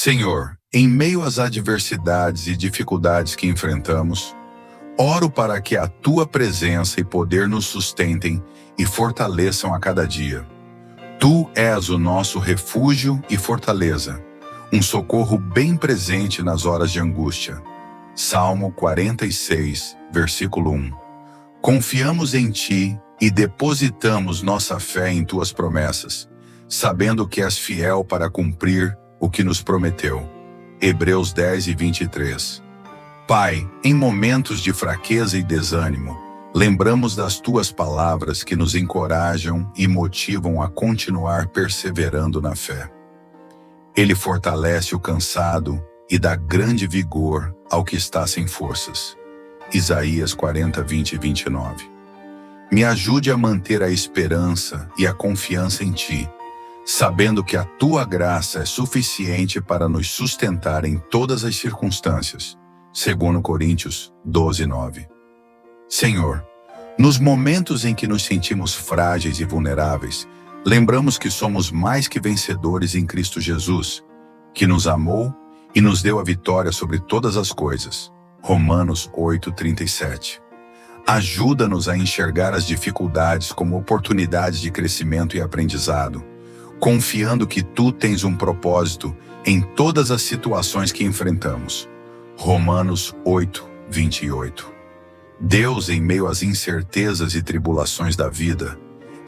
Senhor, em meio às adversidades e dificuldades que enfrentamos, oro para que a Tua presença e poder nos sustentem e fortaleçam a cada dia. Tu és o nosso refúgio e fortaleza, um socorro bem presente nas horas de angústia. Salmo 46, versículo 1. Confiamos em Ti e depositamos nossa fé em Tuas promessas, sabendo que és fiel para cumprir o que nos prometeu. Hebreus 10 e 23. Pai, em momentos de fraqueza e desânimo, lembramos das Tuas palavras que nos encorajam e motivam a continuar perseverando na fé. Ele fortalece o cansado e dá grande vigor ao que está sem forças. Isaías 40, 20 e 29. Me ajude a manter a esperança e a confiança em Ti, sabendo que a Tua graça é suficiente para nos sustentar em todas as circunstâncias. 2 Coríntios 12, 9. Senhor, nos momentos em que nos sentimos frágeis e vulneráveis, lembramos que somos mais que vencedores em Cristo Jesus, que nos amou e nos deu a vitória sobre todas as coisas. Romanos 8, 37. Ajuda-nos a enxergar as dificuldades como oportunidades de crescimento e aprendizado, confiando que Tu tens um propósito em todas as situações que enfrentamos. Romanos 8, 28. Deus, em meio às incertezas e tribulações da vida,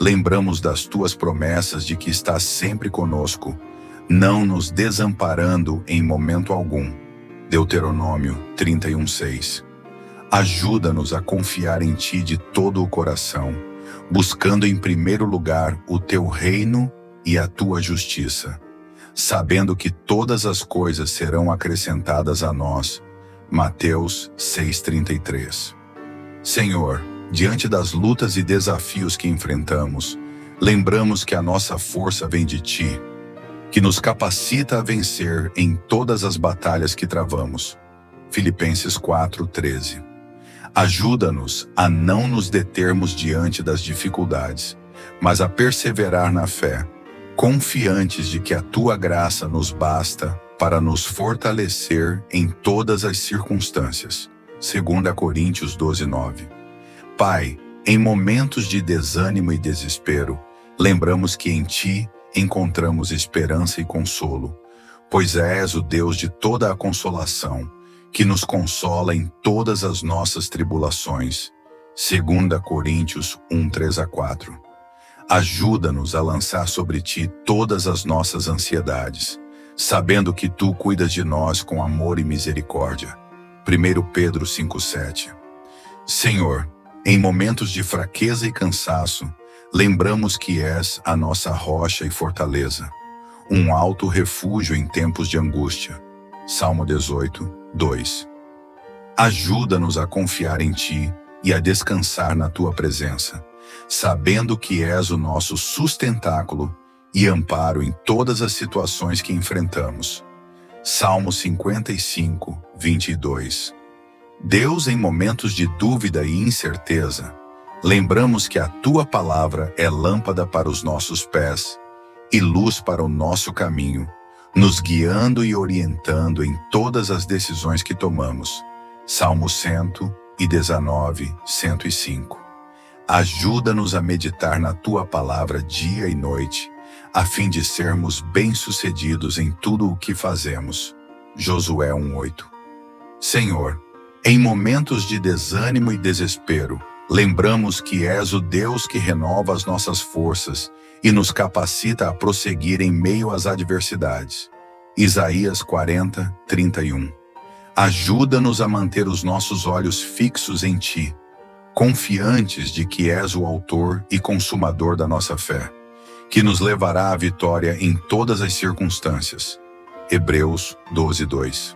lembramos das Tuas promessas de que estás sempre conosco, não nos desamparando em momento algum. Deuteronômio 31, 6. Ajuda-nos a confiar em Ti de todo o coração, buscando em primeiro lugar o Teu reino e a Tua justiça, sabendo que todas as coisas serão acrescentadas a nós. Mateus 6,33. Senhor, diante das lutas e desafios que enfrentamos, lembramos que a nossa força vem de Ti, que nos capacita a vencer em todas as batalhas que travamos. Filipenses 4,13. Ajuda-nos a não nos determos diante das dificuldades, mas a perseverar na fé, confiantes de que a Tua graça nos basta para nos fortalecer em todas as circunstâncias. 2 Coríntios 12, 9. Pai, em momentos de desânimo e desespero, lembramos que em Ti encontramos esperança e consolo, pois és o Deus de toda a consolação, que nos consola em todas as nossas tribulações. 2 Coríntios 1, 3 a 4. Ajuda-nos a lançar sobre Ti todas as nossas ansiedades, sabendo que Tu cuidas de nós com amor e misericórdia. 1 Pedro 5, 7. Senhor, em momentos de fraqueza e cansaço, lembramos que és a nossa rocha e fortaleza, um alto refúgio em tempos de angústia. Salmo 18, 2. Ajuda-nos a confiar em Ti e a descansar na Tua presença, sabendo que és o nosso sustentáculo e amparo em todas as situações que enfrentamos. Salmo 55, 22. Deus, em momentos de dúvida e incerteza, lembramos que a Tua palavra é lâmpada para os nossos pés e luz para o nosso caminho, nos guiando e orientando em todas as decisões que tomamos. Salmo 119, 105. Ajuda-nos a meditar na Tua palavra dia e noite, a fim de sermos bem-sucedidos em tudo o que fazemos. Josué 1:8. Senhor, em momentos de desânimo e desespero, lembramos que és o Deus que renova as nossas forças e nos capacita a prosseguir em meio às adversidades. Isaías 40, 31. Ajuda-nos a manter os nossos olhos fixos em Ti, confiantes de que és o autor e consumador da nossa fé, que nos levará à vitória em todas as circunstâncias. Hebreus 12, 2.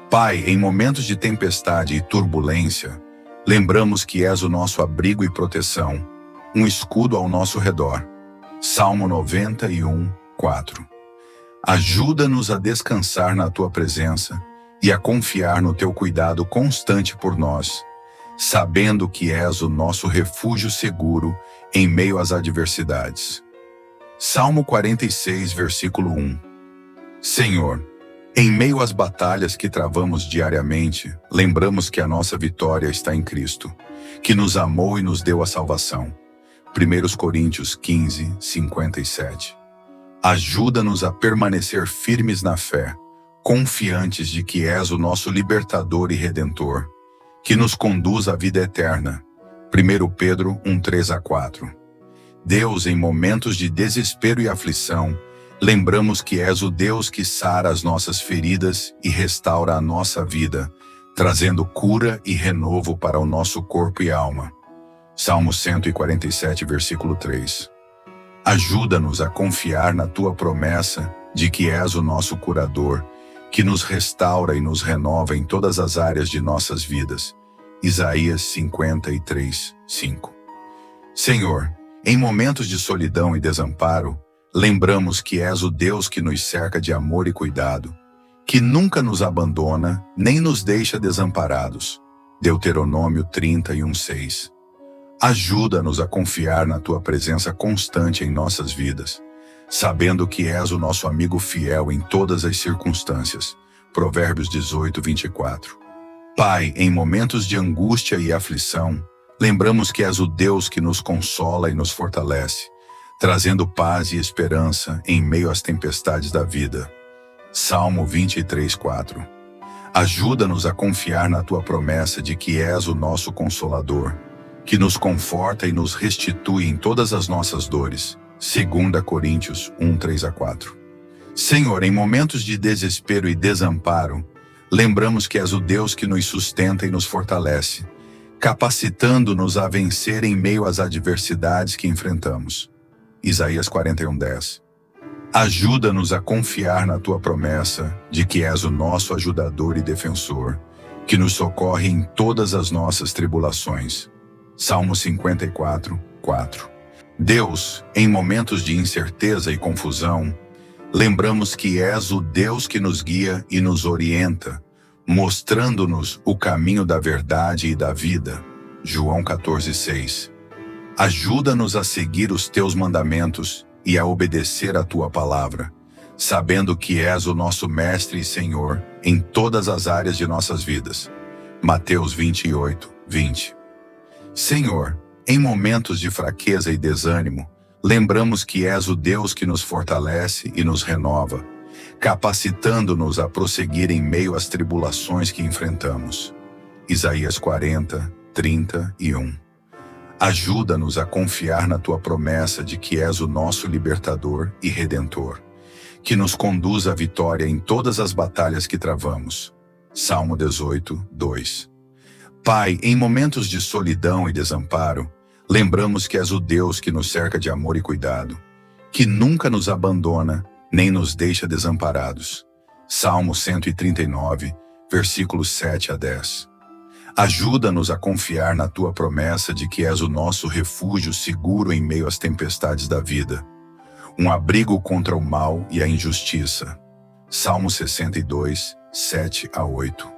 Pai, em momentos de tempestade e turbulência, lembramos que és o nosso abrigo e proteção, um escudo ao nosso redor. Salmo 91, 4. Ajuda-nos a descansar na Tua presença e a confiar no Teu cuidado constante por nós, sabendo que és o nosso refúgio seguro em meio às adversidades. Salmo 46, versículo 1. Senhor, Em meio às batalhas que travamos diariamente, lembramos que a nossa vitória está em Cristo, que nos amou e nos deu a salvação. 1 Coríntios 15, 57. Ajuda-nos a permanecer firmes na fé, confiantes de que és o nosso libertador e redentor, que nos conduz à vida eterna. 1 Pedro 1, 3-4. Deus, em momentos de desespero e aflição, lembramos que és o Deus que sara as nossas feridas e restaura a nossa vida, trazendo cura e renovo para o nosso corpo e alma. Salmo 147, versículo 3. Ajuda-nos a confiar na tua promessa de que és o nosso curador, que nos restaura e nos renova em todas as áreas de nossas vidas. Isaías 53, 5. Senhor, em momentos de solidão e desamparo, lembramos que és o Deus que nos cerca de amor e cuidado, que nunca nos abandona nem nos deixa desamparados. Deuteronômio 31, 6. Ajuda-nos a confiar na tua presença constante em nossas vidas, sabendo que és o nosso amigo fiel em todas as circunstâncias. Provérbios 18, 24. Pai, em momentos de angústia e aflição, lembramos que és o Deus que nos consola e nos fortalece, trazendo paz e esperança em meio às tempestades da vida. Salmo 23, 4. Ajuda-nos a confiar na tua promessa de que és o nosso consolador, que nos conforta e nos restitui em todas as nossas dores. 2 Coríntios 1, 3-4. Senhor, em momentos de desespero e desamparo, lembramos que és o Deus que nos sustenta e nos fortalece, capacitando-nos a vencer em meio às adversidades que enfrentamos. Isaías 41, 10. Ajuda-nos a confiar na tua promessa de que és o nosso ajudador e defensor, que nos socorre em todas as nossas tribulações. Salmo 54, 4. Deus, em momentos de incerteza e confusão, lembramos que és o Deus que nos guia e nos orienta, mostrando-nos o caminho da verdade e da vida. João 14, 6. Ajuda-nos a seguir os teus mandamentos e a obedecer a tua palavra, sabendo que és o nosso Mestre e Senhor em todas as áreas de nossas vidas. Mateus 28, 20. Senhor, em momentos de fraqueza e desânimo, lembramos que és o Deus que nos fortalece e nos renova, capacitando-nos a prosseguir em meio às tribulações que enfrentamos. Isaías 40, 31. Ajuda-nos a confiar na tua promessa de que és o nosso libertador e redentor, que nos conduz à vitória em todas as batalhas que travamos. Salmo 18, 2. Pai, em momentos de solidão e desamparo, lembramos que és o Deus que nos cerca de amor e cuidado, que nunca nos abandona nem nos deixa desamparados. Salmo 139, versículos 7-10. Ajuda-nos a confiar na tua promessa de que és o nosso refúgio seguro em meio às tempestades da vida, um abrigo contra o mal e a injustiça. Salmo 62, 7-8.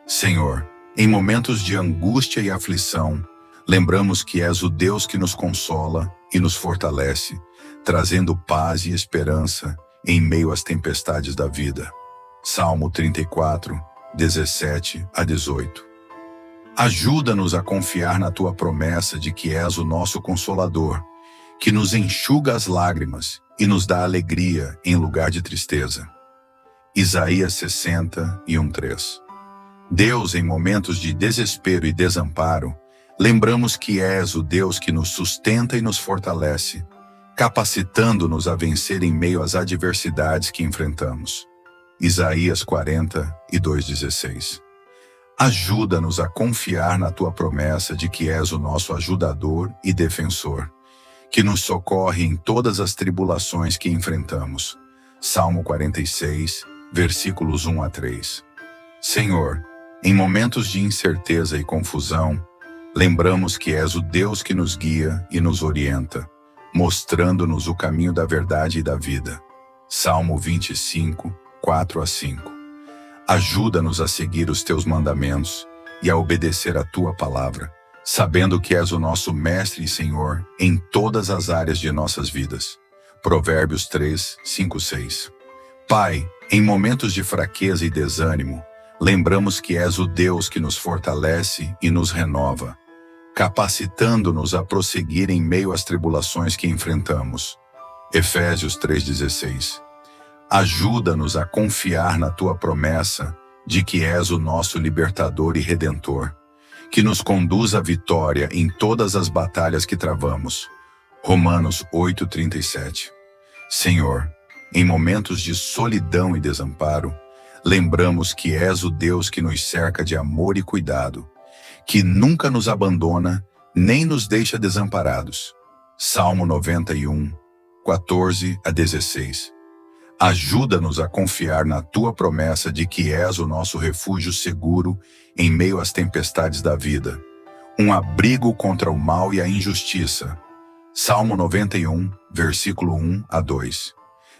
Senhor, em momentos de angústia e aflição, lembramos que és o Deus que nos consola e nos fortalece, trazendo paz e esperança em meio às tempestades da vida. Salmo 34, 17-18. Ajuda-nos a confiar na tua promessa de que és o nosso consolador, que nos enxuga as lágrimas e nos dá alegria em lugar de tristeza. Isaías 60, 1-3. Deus, em momentos de desespero e desamparo, lembramos que és o Deus que nos sustenta e nos fortalece, capacitando-nos a vencer em meio às adversidades que enfrentamos. Isaías 40, 2-16. Ajuda-nos a confiar na tua promessa de que és o nosso ajudador e defensor, que nos socorre em todas as tribulações que enfrentamos. Salmo 46, versículos 1-3. Senhor, em momentos de incerteza e confusão, lembramos que és o Deus que nos guia e nos orienta, mostrando-nos o caminho da verdade e da vida. Salmo 25, 4-5. Ajuda-nos a seguir os teus mandamentos e a obedecer a tua palavra, sabendo que és o nosso Mestre e Senhor em todas as áreas de nossas vidas. Provérbios 3, 5-6. Pai, Em momentos de fraqueza e desânimo, lembramos que és o Deus que nos fortalece e nos renova, capacitando-nos a prosseguir em meio às tribulações que enfrentamos. Efésios 3,16. Ajuda-nos a confiar na tua promessa de que és o nosso libertador e redentor, que nos conduz à vitória em todas as batalhas que travamos. Romanos 8,37. Senhor, em momentos de solidão e desamparo, lembramos que és o Deus que nos cerca de amor e cuidado, que nunca nos abandona nem nos deixa desamparados. Salmo 91, 14 a 16. Ajuda-nos a confiar na tua promessa de que és o nosso refúgio seguro em meio às tempestades da vida, um abrigo contra o mal e a injustiça. Salmo 91, versículo 1 a 2.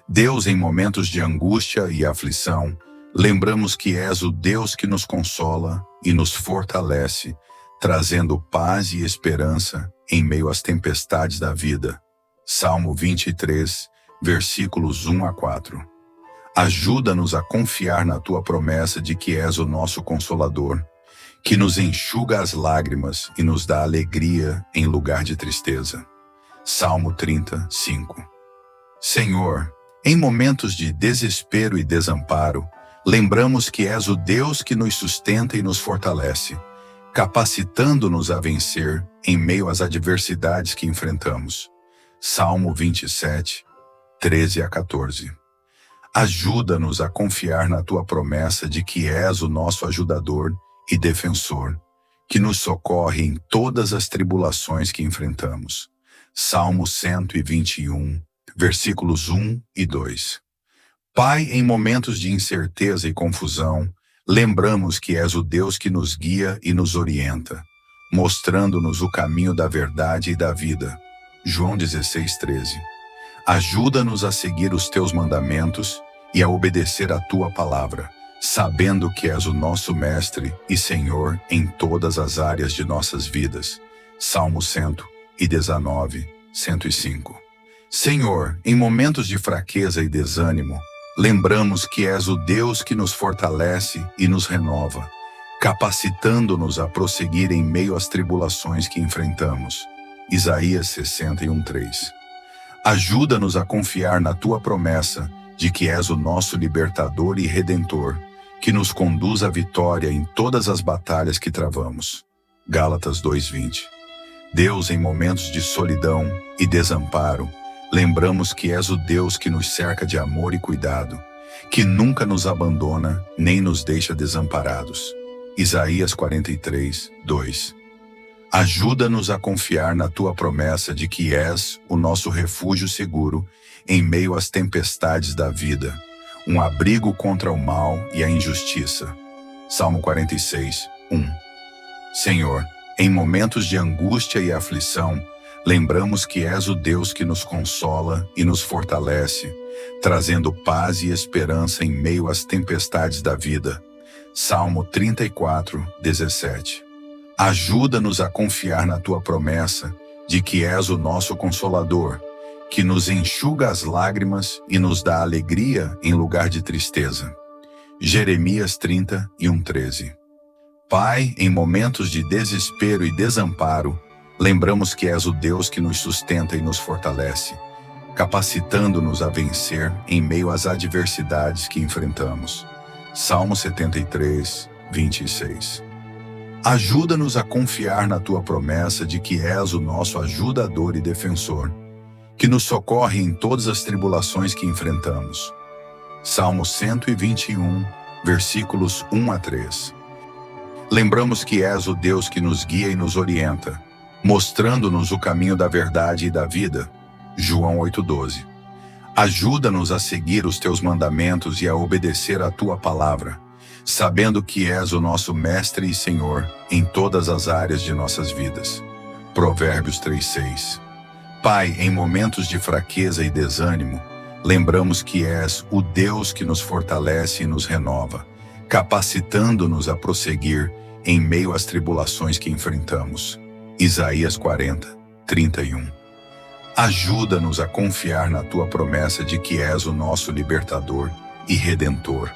Deus, em momentos de angústia e aflição, lembramos que és o Deus que nos consola e nos fortalece, trazendo paz e esperança em meio às tempestades da vida. Salmo 23, versículos 1 a 4. Ajuda-nos a confiar na tua promessa de que és o nosso consolador, que nos enxuga as lágrimas e nos dá alegria em lugar de tristeza. Salmo 35. Senhor, em momentos de desespero e desamparo, lembramos que és o Deus que nos sustenta e nos fortalece, capacitando-nos a vencer em meio às adversidades que enfrentamos. Salmo 27, 13 a 14. Ajuda-nos a confiar na tua promessa de que és o nosso ajudador e defensor, que nos socorre em todas as tribulações que enfrentamos. Salmo 121, versículos 1 e 2. Pai, em momentos de incerteza e confusão, lembramos que és o Deus que nos guia e nos orienta, mostrando-nos o caminho da verdade e da vida. João 16, 13. Ajuda-nos a seguir os teus mandamentos e a obedecer a tua palavra, sabendo que és o nosso Mestre e Senhor em todas as áreas de nossas vidas. Salmo 119, 105. Senhor, em momentos de fraqueza e desânimo, lembramos que és o Deus que nos fortalece e nos renova, capacitando-nos a prosseguir em meio às tribulações que enfrentamos. Isaías 61, 3. Ajuda-nos a confiar na tua promessa de que és o nosso libertador e redentor, que nos conduz à vitória em todas as batalhas que travamos. Gálatas 2:20. Deus, em momentos de solidão e desamparo, lembramos que és o Deus que nos cerca de amor e cuidado, que nunca nos abandona nem nos deixa desamparados. Isaías 43, 2. Ajuda-nos a confiar na tua promessa de que és o nosso refúgio seguro em meio às tempestades da vida, um abrigo contra o mal e a injustiça. Salmo 46, 1. Senhor, em momentos de angústia e aflição, lembramos que és o Deus que nos consola e nos fortalece, trazendo paz e esperança em meio às tempestades da vida. Salmo 34, 17. Ajuda-nos a confiar na tua promessa de que és o nosso consolador, que nos enxuga as lágrimas e nos dá alegria em lugar de tristeza. Jeremias 31, 13. Pai, em momentos de desespero e desamparo, lembramos que és o Deus que nos sustenta e nos fortalece, capacitando-nos a vencer em meio às adversidades que enfrentamos. Salmo 73, 26. Ajuda-nos a confiar na tua promessa de que és o nosso ajudador e defensor, que nos socorre em todas as tribulações que enfrentamos. Salmo 121, versículos 1 a 3. Lembramos que és o Deus que nos guia e nos orienta, mostrando-nos o caminho da verdade e da vida. João 8:12. Ajuda-nos a seguir os teus mandamentos e a obedecer a tua palavra, sabendo que és o nosso Mestre e Senhor em todas as áreas de nossas vidas. Provérbios 3:6. Pai, em momentos de fraqueza e desânimo, lembramos que és o Deus que nos fortalece e nos renova, capacitando-nos a prosseguir em meio às tribulações que enfrentamos. Isaías 40, 31. Ajuda-nos a confiar na tua promessa de que és o nosso libertador e redentor,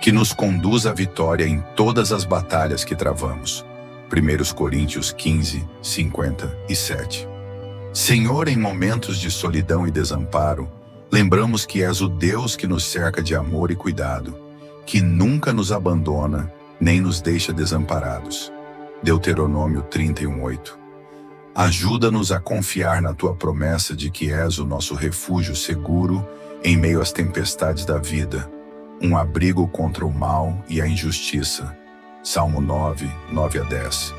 que nos conduz à vitória em todas as batalhas que travamos. 1 Coríntios 15, 57. Senhor, em momentos de solidão e desamparo, lembramos que és o Deus que nos cerca de amor e cuidado, que nunca nos abandona nem nos deixa desamparados. Deuteronômio 31:8. Ajuda-nos a confiar na tua promessa de que és o nosso refúgio seguro em meio às tempestades da vida, um abrigo contra o mal e a injustiça. Salmo 9, 9-10.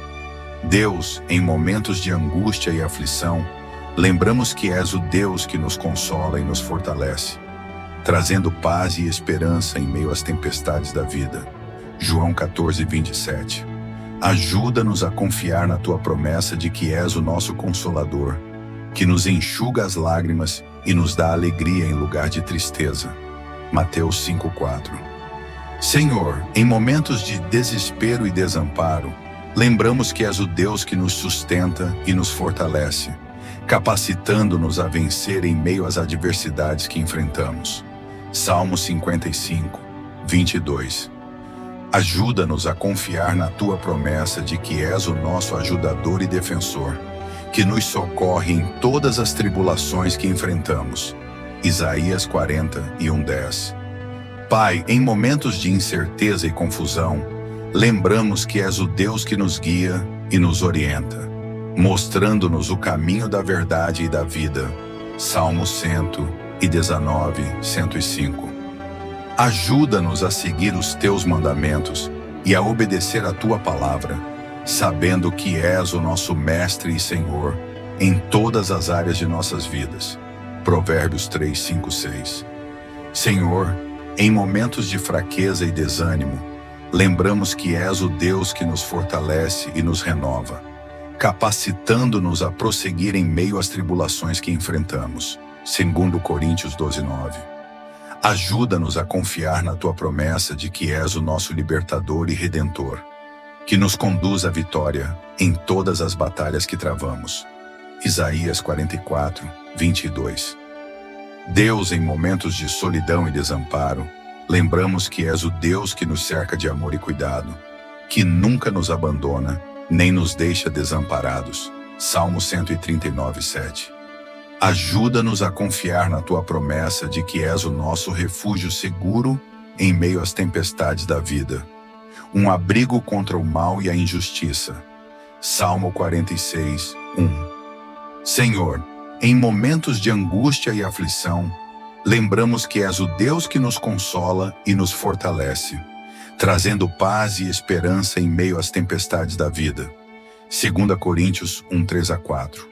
Deus, em momentos de angústia e aflição, lembramos que és o Deus que nos consola e nos fortalece, trazendo paz e esperança em meio às tempestades da vida. João 14, 27. Ajuda-nos a confiar na tua promessa de que és o nosso consolador, que nos enxuga as lágrimas e nos dá alegria em lugar de tristeza. Mateus 5:4. Senhor, em momentos de desespero e desamparo, lembramos que és o Deus que nos sustenta e nos fortalece, capacitando-nos a vencer em meio às adversidades que enfrentamos. Salmo 55, 22. Ajuda-nos a confiar na tua promessa de que és o nosso ajudador e defensor, que nos socorre em todas as tribulações que enfrentamos. Isaías 40:10. Pai, em momentos de incerteza e confusão, lembramos que és o Deus que nos guia e nos orienta, mostrando-nos o caminho da verdade e da vida. Salmo 119, 105. Ajuda-nos a seguir os teus mandamentos e a obedecer a tua palavra, sabendo que és o nosso Mestre e Senhor em todas as áreas de nossas vidas. Provérbios 3, 5, 6. Senhor, em momentos de fraqueza e desânimo, lembramos que és o Deus que nos fortalece e nos renova, capacitando-nos a prosseguir em meio às tribulações que enfrentamos. 2 Coríntios 12, 9. Ajuda-nos a confiar na tua promessa de que és o nosso libertador e redentor, que nos conduz à vitória em todas as batalhas que travamos. Isaías 44, 22. Deus, em momentos de solidão e desamparo, lembramos que és o Deus que nos cerca de amor e cuidado, que nunca nos abandona, nem nos deixa desamparados. Salmo 139, 7. Ajuda-nos a confiar na tua promessa de que és o nosso refúgio seguro em meio às tempestades da vida, um abrigo contra o mal e a injustiça. Salmo 46, 1. Senhor, em momentos de angústia e aflição, lembramos que és o Deus que nos consola e nos fortalece, trazendo paz e esperança em meio às tempestades da vida. 2 Coríntios 1, 3-4.